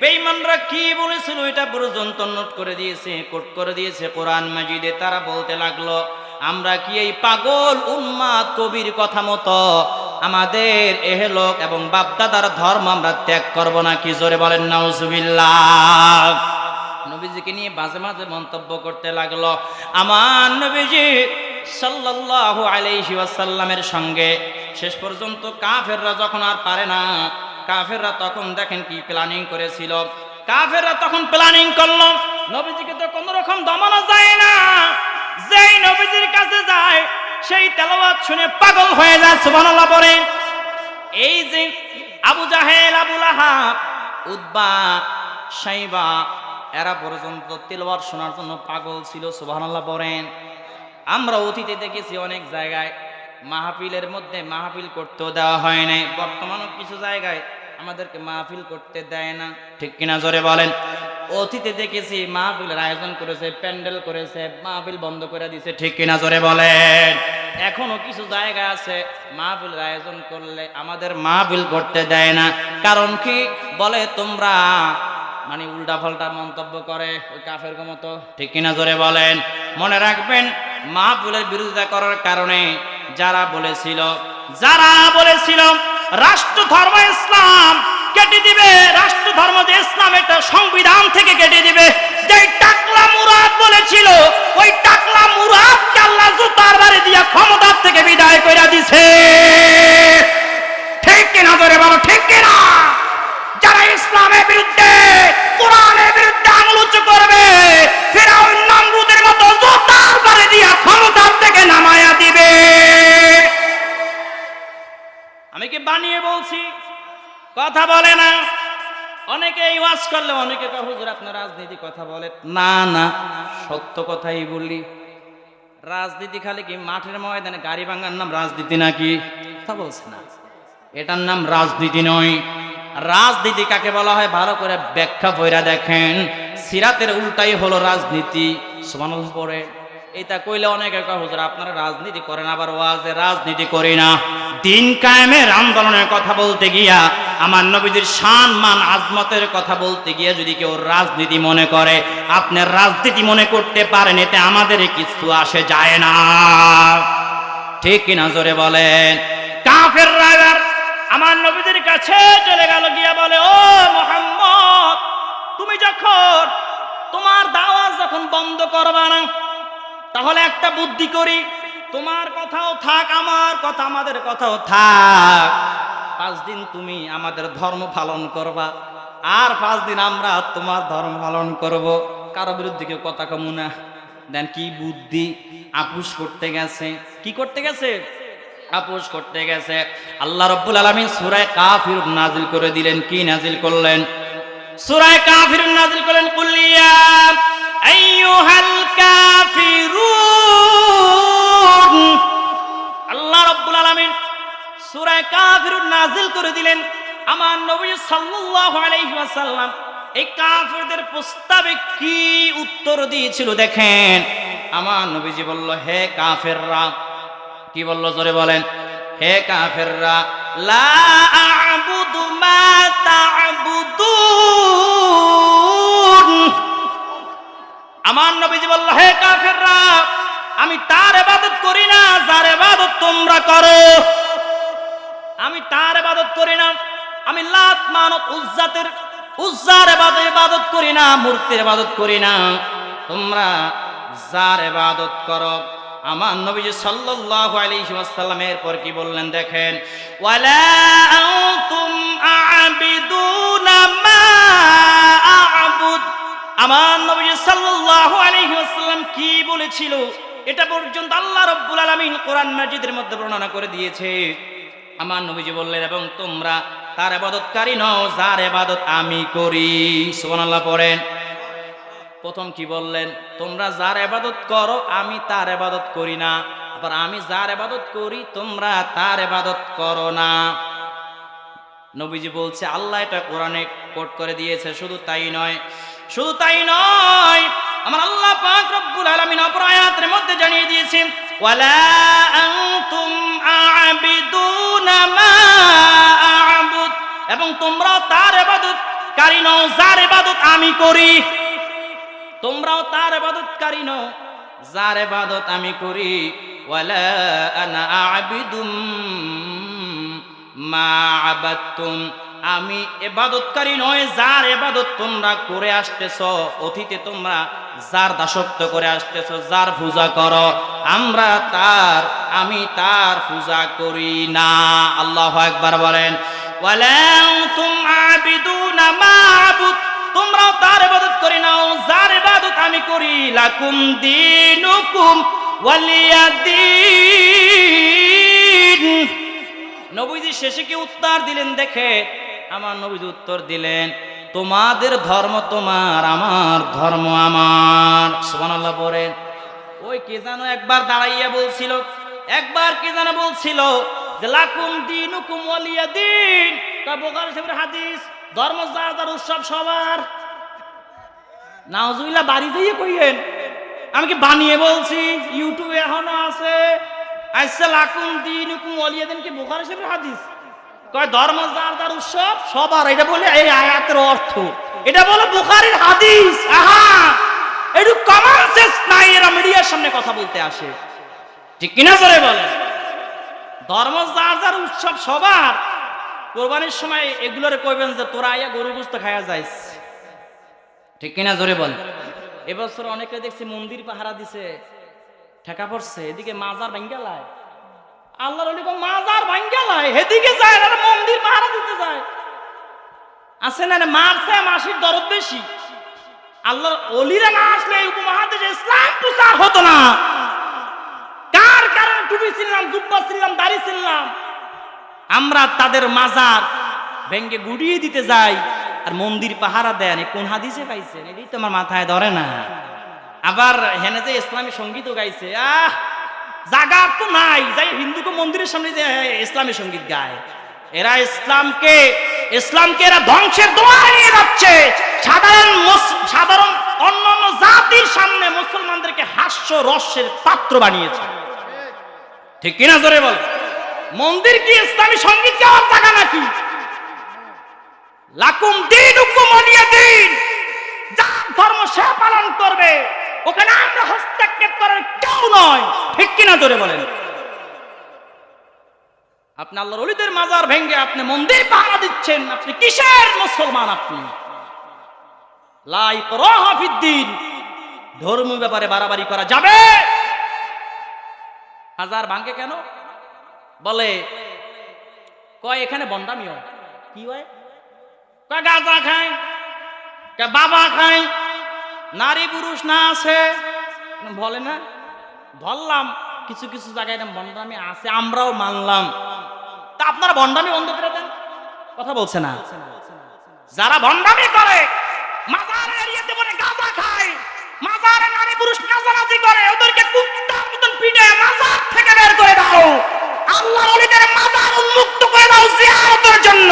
বেঈমানরা কি বলেছিল এটা পর্যন্ত নোট করে দিয়েছে, কোট করে দিয়েছে কোরআন মাজিদে। তারা বলতে লাগলো, আমরা কি এই পাগল উন্মাদ কবির কথা মতো আমাদের এহলোক এবং বাপদাদার ধর্ম আমরা ত্যাগ করব না? কি জোরে বলেন নাউজুবিল্লাহ। নবীজিকে নিয়ে মাঝে মাঝে মন্তব্য করতে লাগলো। আমার নবীজি সাল্লাল্লাহু আলাইহি ওয়াসাল্লামের সঙ্গে শেষ পর্যন্ত কাফেররা যখন আর পারে না, কাফেররা তখন দেখেন কি প্ল্যানিং করেছিল। কাফেররা তখন প্ল্যানিং করলো, নবীজিকে তো কোনো রকম দমানো যায় না, যেই নবীজির কাছে যায় সেই তেলাওয়াত শুনে পাগল হয়ে যায়। সুবহানাল্লাহ বলে। এই যে আবু জাহেল, আবু লাহাব, উতবা, শাইবা এরা পর্যন্ত তেলাওয়াত শোনার জন্য পাগল ছিল। সুবহানাল্লাহ বলেন। আমরা অতীতে দেখেছি অনেক জায়গায় মাহফিলের মধ্যে মাহফিল করতেও দেওয়া হয় নাই। বর্তমানে কিছু জায়গায় আমাদেরকে মাহফিল করতে দেয় না, ঠিক কিনা জোরে বলেন। অতীতে দেখেছি মাহফিলের আয়োজন করেছে, প্যান্ডেল করেছে, মাহফিল বন্ধ করে দিয়েছে, ঠিক কিনা জোরে বলেন। এখনো কিছু জায়গা আছে মাহফিলের আয়োজন করলে আমাদের মাহফিল করতে দেয় না। কারণ কি বলে, তোমরা মানে উল্টা পাল্টা মন্তব্য করে ওই কাফের মতো, ঠিক কিনা জোরে বলেন। মনে রাখবেন, মাহফিলের বিরোধিতা করার কারণে যারা বলেছিল রাষ্ট্র ধর্ম ইসলাম কেটে দিবে, রাষ্ট্র ধর্ম যে ইসলাম এটা সংবিধান থেকে কেটে দিবে, যে টাকলা মুরাদ বলেছিল ওই টাকলা মুরাদকে আল্লাহ জুতার বাড়ি দিয়া ক্ষমতা থেকে বিদায় করে দিছে, ঠিক কিনা ধরে বলো, ঠিক কিনা। যারা ইসলামের বিরুদ্ধে, কোরআনের বিরুদ্ধে আঙুল উঁচু করবে, ফিরআউন নমরুদের মতো জুতার বাড়ি দিয়া ক্ষমতা থেকে নামায়া দিবে। আমি কি বানিয়ে বলছি? কথা বলে না। অনেকে এই ওয়াজ করলে অনেকে কয় হুজুর আপনার রাজনীতি কথা বলে। না না, সত্য কথাই বলি। রাজনীতি খালি কি মাঠের ময়দানে গাড়ি ভাঙার নাম রাজনীতি নাকি? তা বলছে না, এটার নাম রাজনীতি নয়। রাজনীতি কাকে বলা হয় ভালো করে ব্যাখ্যা কইরা দেখেন। সিরাতের উল্টাই হলো রাজনীতি। সুবহানাল্লাহ পড়ে। এটা কইলে অনেকে কয় হুজুর আপনারা রাজনীতি করেন, আবার ওয়াজে রাজনীতি করি না। দিন কায়েমের আন্দোলনের কথা বলতে গিয়া, আমার নবীজির শান মান আজমতের কথা বলতে গিয়া যদি কেউ রাজনীতি মনে করে, আপনার রাজনীতি মনে করতে পারেন, এতে আমাদের কিছু আসে যায় না, ঠিক কিনা জোরে বলেন। কাফেররা আমার নবীজির কাছে চলে গেল, গিয়া বলে, ও মুহাম্মদ, তুমি যখন তোমার দাওয়াত যখন বন্ধ করবা না, তাহলে একটা বুদ্ধি করি, তোমার কথাও থাক, আমার কথা, আমাদের কথাও থাক। 5 দিন তুমি আমাদের ধর্ম পালন করবা, আর 5 দিন আমরা তোমার ধর্ম পালন করব। কারো বিরুদ্ধে কেউ কথা কমু না। দেন কি বুদ্ধি, আপোষ করতে গেছে। কি করতে গেছে? আপোষ করতে গেছে। আল্লাহ রাব্বুল আলামিন সূরা কাফিরুন নাজিল করে দিলেন। কি নাজিল করলেন? সূরা কাফিরুন নাজিল করলেন, কুল ইয়া আইয়ুহাল কাফিরুন। আল্লাহ রাব্বুল আলামিন সূরা কাফিরুন নাজিল করে দিলেন। আমার নবী সাল্লাল্লাহু আলাইহি ওয়াসাল্লাম এই কাফেরদের প্রস্তাবে কি উত্তর দিয়েছিল দেখেন। আমার নবীজি বলল, হে কাফেররা, কি বলল জোরে বলেন, হে কাফেররা, লা আ'বুদু মা তা'বুদুন। আমার নবীজি বলল, হে কাফেররা, আমি তার ইবাদত করি না যার ইবাদত তোমরা করো। আমি তার ইবাদত করি না, আমি লাত মানত উজ্জার ইবাদত করি না, মূর্তির ইবাদত করি না। তোমরা যার ইবাদত করো। আমার নবীজি সাল্লাল্লাহু আলাইহি ওয়াসাল্লাম এরপর কি বললেন দেখেন, ওয়ালা আনতুম আ'বিদুনা মা আ'বুদ। আমার নবীজি সাল্লাল্লাহু আলাইহি ওয়াসাল্লাম কি বলেছিল এটা পর্যন্ত আল্লাহ রাব্বুল আলামিন কোরআন মাজিদের মধ্যে বর্ণনা করে দিয়েছে। আমার নবীজি বললেন, এবং তোমরা তার ইবাদতকারী নও যার ইবাদত আমি করি। সুবহানাল্লাহ পড়েন। প্রথম কি বললেন? তোমরা যার ইবাদত করো আমি তার ইবাদত করি না, আবার আমি যার ইবাদত করি তোমরা তার ইবাদত করো না। নবীজি বলছে, আল্লাহ এটা কোরআনে কোট করে দিয়েছে। শুধু তাই নয়, আমার আল্লাহ পাক রব্বুল আলামিন অপর আয়াতের মধ্যে জানিয়ে দিয়েছেন, ওয়ালা আনতুম আ'বিদুনা মা আ'বুদ। এবং তোমরা তার ইবাদত কারী নও যার ইবাদত আমি করি, তোমরাও তার ইবাদতকারী নও যার ইবাদত আমি করি। ওয়ালা আনা আবিদুম মা আবাদতুম, আমি ইবাদতকারী নয় যার ইবাদত তোমরা করে আসতেছো, অতীতে তোমরা যার দাসত্ব করে আসতেছো, যার পূজা করো, আমি তার পূজা করি না। আল্লাহু আকবার বলেন। ওয়ালা আনতুম আবিদুনা মা আবুদ, তোমরাও তার ইবাদত করি নাও যার ইবাদত আমি করি। লাকুম দীনুকুম ওয়ালিয়াদ্দীন। নবীজি শেষে কি উত্তর দিলেন দেখে, আমার নবীজি উত্তর দিলেন, তোমাদের ধর্ম তোমার, আমার ধর্ম আমার। সুবহানাল্লাহ বলেন। ওই কে জানো একবার দাঁড়াইয়া বলছিল, একবার কে জানো বলছিল যে লাকুম দীনুকুম ওয়ালিয়াদ্দীন। তা বুখারী শরীফের হাদিস, ধর্ম যার যার, উৎসব সবার। নাউজুবিল্লাহ বাড়ি যাইয়ে কইয়েন আমি কি বানিয়ে বলছি, ইউটিউবে এখনো আছে। আইসা লাকুম দীনুকুম ওয়ালিয়াদ্দীন কি বুখারী শরীফের হাদিস? কয় ধর্ম যার যার, উৎসব সবার। এটা বলে এই আয়াতের অর্থ, এটা বলে বুখারীর হাদিস। আহা, একটু কমন সেন্স নাই, এরা মিডিয়ার সামনে কথা বলতে আসে, ঠিক কিনা জোরে বলেন। ধর্ম যার যার, উৎসব সবার। কোরবানির সময় এগুলোরে কইবেন যে তোরা আইয়া গরু গোশত খায়া যাইস, ঠিক কিনা জোরে বলেন। এবছর অনেকে দেখছি মন্দির পাহারা দিছে, ঠেকা পড়ছে, এদিকে মাজার ভাঙ্গালায়। আল্লাহর ওলি মাজার ভাঙ্গালায়, এদিকে যায় না, মন্দির পাহারা দিতে যায়। আছে না মারছে, মাসির দরদ বেশি। আল্লাহর ওলিরা না আসলে এই উপমহাদেশে ইসলাম প্রচার হতো না। কার কারণে টুপি ছিলাম, জুব্বা ছিলাম, দাড়ি ছিলাম, আমরা তাদের মাজার ভেঙ্গে গুড়িয়ে দিতে যাই আর মন্দির পাহারা দেন। কোন হাদিসে পাইছেন? এটাই তো আমার মাথায় ধরে না। আবার হেনে যে ইসলামী সঙ্গীতও গাইছে, জায়গা তো নাই, যাই হিন্দুকে মন্দিরের সামনে যে ইসলামী সঙ্গীত গায়। এরা ইসলামকে এরা ধ্বংসের দোয়ায় নিয়ে যাচ্ছে। সাধারণ অন্যান্য জাতির সামনে মুসলমানদেরকে হাস্য রসের পাত্র বানিয়েছে, ঠিক কিনা জোরে বল। মন্দির কি ইসলামী সঙ্গীত গাওয়ার জায়গা নাকি? লাকুম দীনুকুম ওয়ালিয়াদ্দীন, যার ধর্ম সে পালন করবে, ওখানে আমরা হস্তক্ষেপ করার কেউ নয়, ঠিক কিনা জোরে বলেন। আপনি আল্লাহর ওলিদের মাজার ভেঙ্গে আপনি মন্দির পাহারা দিচ্ছেন, আপনি কিসের মুসলমান? আপনি লা ইকরাহা ফিদ্দীন, ধর্ম ব্যাপারে বাড়াবাড়ি করা যাবে। হাজার ভাঙ্গে কেন বলে, কয় এখানে বন্ডামিও কি হয়, কয় গাঁজা খায়, কয় বাবা খায়, নারী পুরুষ না আছে বলে না। ধরলাম কিছু কিছু জায়গায় বন্ডামি আছে, আমরাও মানলাম। তা আপনারা বন্ডামি বন্ধ করে দেন, কথা বলছে না। যারা বন্ডামি করে, মাজারে এরিয়াতে বলে গাঁজা খায়, মাজারে নারী পুরুষ নাচানাচি করে, ওদেরকে কুত্তার মতন পিটে মাজার থেকে বের করে দাও। আল্লাহর ওলিদের মাজার উন্মুক্ত করে দাও জিয়ারতের জন্য।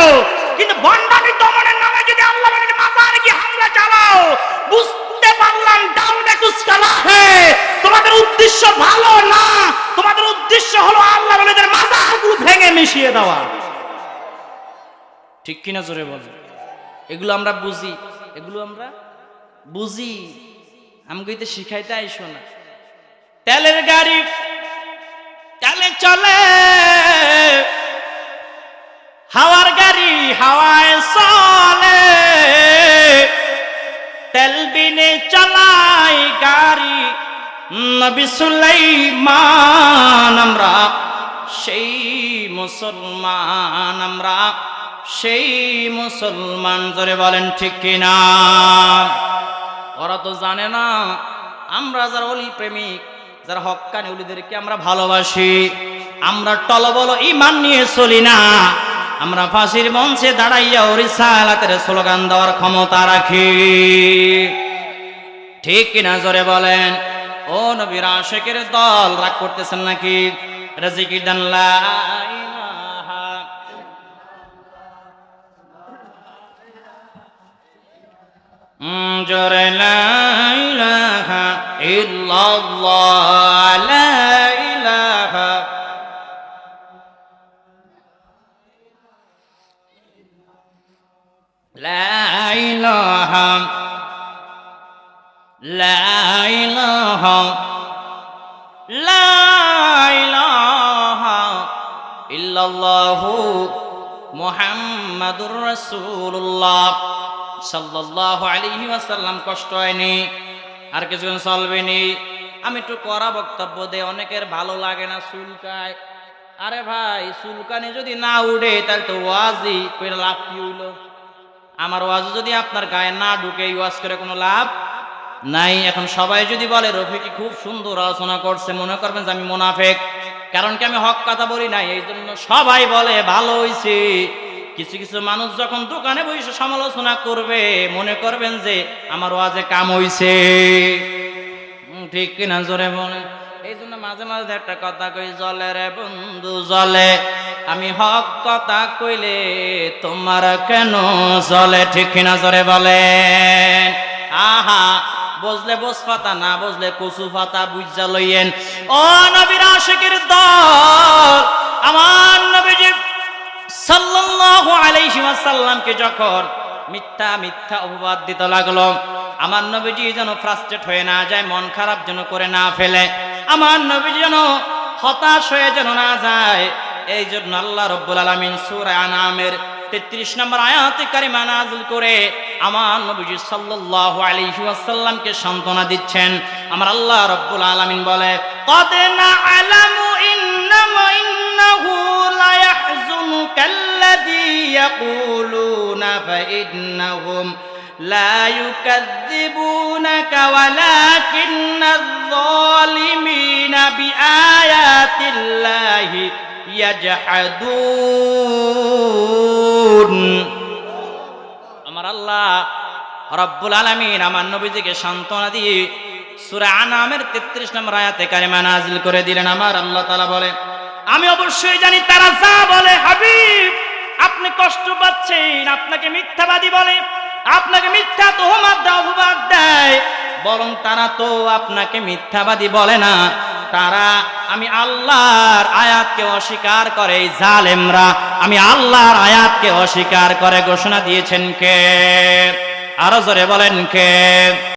কিন্তু বন্ডামি দমনের নামে যদি আল্লাহর ওলিদের মাজারে গিয়ে হামলা চালাও, বুঝতে পারলাম ডাউনে কুছ কালা হে, তোমাদের উদ্দেশ্য ভালো না, তোমাদের উদ্দেশ্য হলো আল্লাহর ওলিদের মাজারগুলো ভেঙে মিশিয়ে দেওয়া, ঠিক কিনা জোরে বল। এগুলো আমরা বুঝি, এগুলো আমরা বুঝি, আমাকে শিখাইতে আইসো না। তেলের গাড়ি তেলে চলে, হাওয়ার গাড়ি হাওয়ায় চলে, তেল বিনে চালাই গাড়ি নবী সুলাইমান। আমরা সেই মুসলমান, আমরা সেই মুসলমান, জোরে বলেন ঠিক কিনা। ওরা তো জানে না আমরা যারা অলি প্রেমিক, যারা হক্কানি ওলিদেরকে আমরা ভালোবাসি, আমরা টলবল ঈমান নিয়ে চলি না, আমরা ফাঁসির মঞ্চে দাঁড়াইয়া রিসালাতের স্লোগান দেওয়ার ক্ষমতা রাখি, ঠিক কিনা জোরে বলেন। ও নবীর আশিকের দল, রাগ করতেছেন নাকি? রাজিকি দাল্লা জোরে লা ইলাহা ইল্লাল্লাহ, লা ইলাহা লা ইলাহা লা ইলাহা লা ইলাহা ইল্লাল্লাহু মুহাম্মাদুর রাসূলুল্লাহ সাল্লাল্লাহু আলাইহি ওয়াসাল্লাম। কষ্ট হয়নি, আর কিছুক্ষণ চলবেনি। আমি একটু কড়া বক্তব্য দেই, অনেকের ভালো লাগে না, চুলকায়। আরে ভাই, চুলকানি যদি না উঠে তাহলে তো ওয়াজই করে লাভ কি হইল? আমার ওয়াজ যদি আপনার গায়ে না ঢুকে, ওয়াজ করে কোনো লাভ নাই। এখন সবাই যদি বলে রফিকি খুব সুন্দর আলোচনা করছে, মনে করবেন যে আমি মুনাফিক, কারণ কি আমি হক কথা বলি নাই, এই জন্য সবাই বলে ভালো হইছে। কিছু কিছু মানুষ যখন দোকানে বসে সমালোচনা করবে, মনে করবেন যে আমার ওয়াজে কাম হইছে। ঠিক কিনা জোরে বলেন? এই জন্য মাঝে মাঝে একটা কথা কই, জলে রে বন্ধু জলে, আমি হক কথা কইলে তোমার কেন জলে? ঠিক কিনা জোরে বলেন? আহা, বুঝলে বোঝ পাতা, না বুঝলে কচু পাতা বুঝা লইয়েন। ও নবীর আশিকের দল, আমার নবীজি সাল্লাল্লাহু আলাইহি ওয়াসাল্লামকে যখন মিথ্যা মিথ্যা অপবাদ দিতে লাগলো, আমার নবীজি যেন ফ্রাস্ট্রেট হয়ে না যায়, মন খারাপ যেন করে না ফেলে, আমার নবীজি যেন হতাশ হয়ে যেন না যায়, এই জন্য আল্লাহ রাব্বুল আলামিন সূরা আনামের 33 নম্বর আয়াতে কারিমা নাযিল করে আমার নবীজি সাল্লাল্লাহু আলাইহি ওয়াসাল্লামকে সান্ত্বনা দিচ্ছেন। আমার আল্লাহ রাব্বুল আলামিন বলে, ক্বাদ না'লামু ইন্নাহু লা ইয়াহযুনুকাল্লাযী ইয়াকুলুনা ফাইন্নাহুম লা ইউকাযযিবুনাকা ওয়ালাকিন্নায যালিমিনা বিআয়াতিল্লাহি ইয়াজহাদুন। আমার আল্লাহ রাব্বুল আলামিন আমার নবীজিকে সান্ত্বনা দিয়ে সূরা আনামের 33 নম্বর আয়াতে কারিমা নাযিল করে দিলেন। আমার আল্লাহ তাআলা বলে, আমি অবশ্যই জানি তারা যা বলে হাবিব আপনি কষ্ট পাচ্ছেন, আপনাকে মিথ্যাবাদী বলে, আপনাকে মিথ্যা তোহমত দেয়, অপবাদ দেয়, বরং তারা তো আপনাকে মিথ্যাবাদী বলে না, তারা আমি আল্লাহর আয়াতকে অস্বীকার করে। এই জালেমরা আমি আল্লাহর আয়াতকে অস্বীকার করে ঘোষণা দিয়েছেন কে? আরো জোরে বলেন কে?